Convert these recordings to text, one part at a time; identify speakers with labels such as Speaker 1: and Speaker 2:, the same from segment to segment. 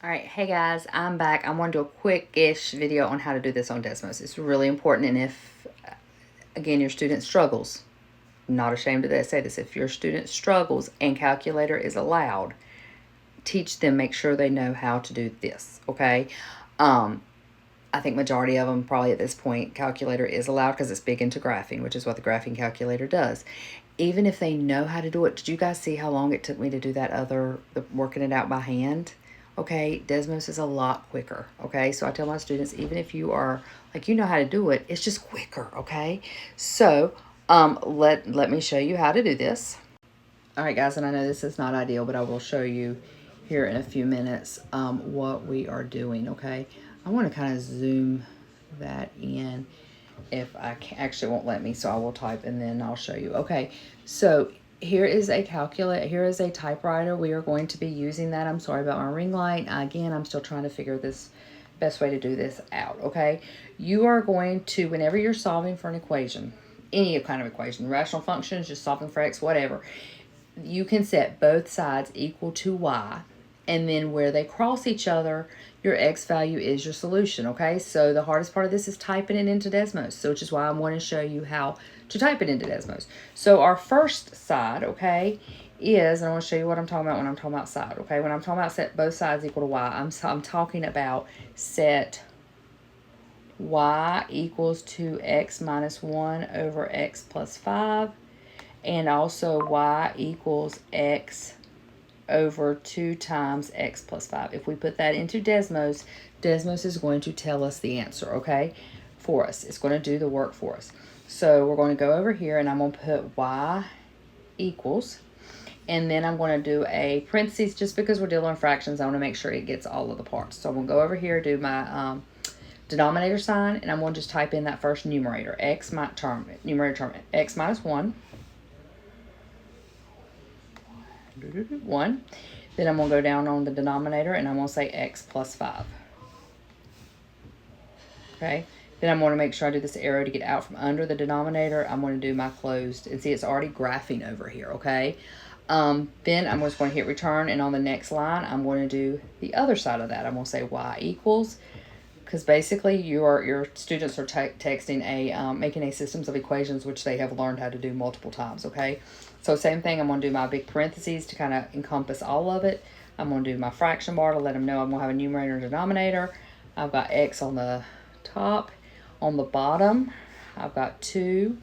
Speaker 1: All right, hey guys, I'm back. I want to do a quick-ish video on how to do this on DESMOS. It's really important, and if, again, your student struggles, I'm not ashamed to say this, if your student struggles and calculator is allowed, teach them, make sure they know how to do this, okay? I think majority of them probably at this point, calculator is allowed because it's big into graphing, which is what the graphing calculator does. Even if they know how to do it, did you guys see how long it took me to do that working it out by hand? Okay, DESMOS is a lot quicker, okay? So I tell my students, even if you are, like, you know how to do it, it's just quicker, okay? So let me show you how to do this. All right, guys, and I know this is not ideal, but I will show you here in a few minutes what we are doing, okay? I want to kind of zoom that in if I actually won't let me, so I will type and then I'll show you. Okay, so here is a calculator. Here is a typewriter. We are going to be using that. I'm sorry about my ring light. Again, I'm still trying to figure this best way to do this out, okay? You are going to, whenever you're solving for an equation, any kind of equation, rational functions, just solving for x, whatever, you can set both sides equal to y, and then where they cross each other, your x value is your solution, okay? So the hardest part of this is typing it into DESMOS, so which is why I want to show you how to type it into DESMOS. So our first side, okay, is, and I want to show you what I'm talking about when I'm talking about side, okay? When I'm talking about set both sides equal to y, I'm talking about set y equals to x minus 1 over x plus 5, and also y equals x over 2 times x plus 5. If we put that into DESMOS, DESMOS is going to tell us the answer, okay, for us. It's going to do the work for us. So we're going to go over here, and I'm going to put y equals, and then I'm going to do a parentheses just because we're dealing with fractions. I want to make sure it gets all of the parts. So I'm going to go over here, do my denominator sign, and I'm going to just type in that first numerator, numerator term, x minus 1. 1. Then I'm going to go down on the denominator and I'm going to say x plus 5. Okay. Then I'm going to make sure I do this arrow to get out from under the denominator. I'm going to do my closed, and see it's already graphing over here, okay? Then I'm just going to hit return, and on the next line I'm going to do the other side of that. I'm going to say y equals, because basically your students are texting making a systems of equations which they have learned how to do multiple times, okay? So same thing, I'm going to do my big parentheses to kind of encompass all of it. I'm going to do my fraction bar to let them know I'm going to have a numerator and denominator. I've got x on the top. On the bottom, I've got 2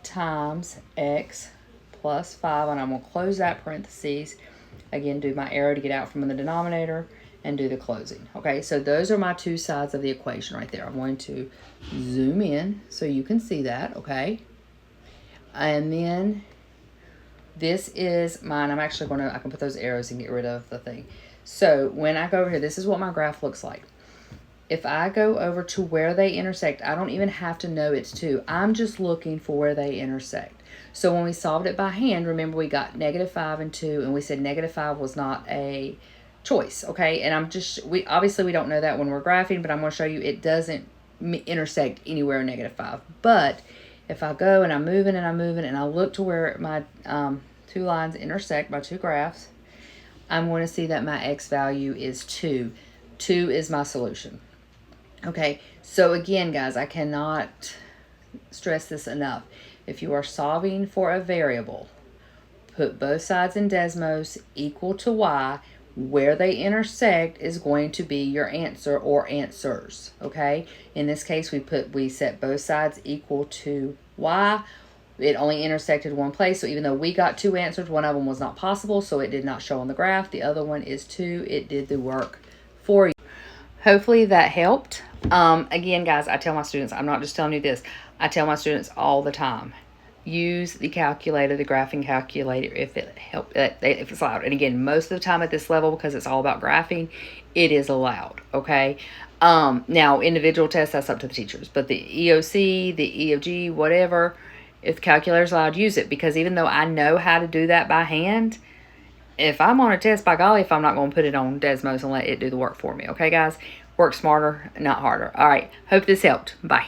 Speaker 1: times x plus 5, and I'm going to close that parentheses. Again, do my arrow to get out from the denominator and do the closing. Okay, so those are my two sides of the equation right there. I'm going to zoom in so you can see that, okay? And then this is mine. I'm actually going to, I can put those arrows and get rid of the thing. So when I go over here, this is what my graph looks like. If I go over to where they intersect, I don't even have to know it's 2. I'm just looking for where they intersect. So when we solved it by hand, remember we got -5 and 2, and we said -5 was not a choice, okay? And obviously we don't know that when we're graphing, but I'm going to show you it doesn't intersect anywhere -5. But if I go and I'm moving and I'm moving and I look to where my two lines intersect, my two graphs, I'm going to see that my x value is 2. 2 is my solution. Okay, so again, guys, I cannot stress this enough. If you are solving for a variable, put both sides in DESMOS equal to y. Where they intersect is going to be your answer or answers, okay? In this case, we set both sides equal to y. It only intersected one place, so even though we got 2 answers, one of them was not possible, so it did not show on the graph. The other one is 2. It did the work for you. Hopefully that helped. Again, guys, I tell my students, I'm not just telling you this, I tell my students all the time, use the calculator, the graphing calculator, if it's allowed. And again, most of the time at this level, because it's all about graphing, it is allowed, okay? Now, individual tests, that's up to the teachers. But the EOC, the EOG, whatever, if the calculator's allowed, use it. Because even though I know how to do that by hand, if I'm on a test, by golly, if I'm not going to put it on DESMOS and let it do the work for me. Okay, guys? Work smarter, not harder. All right. Hope this helped. Bye.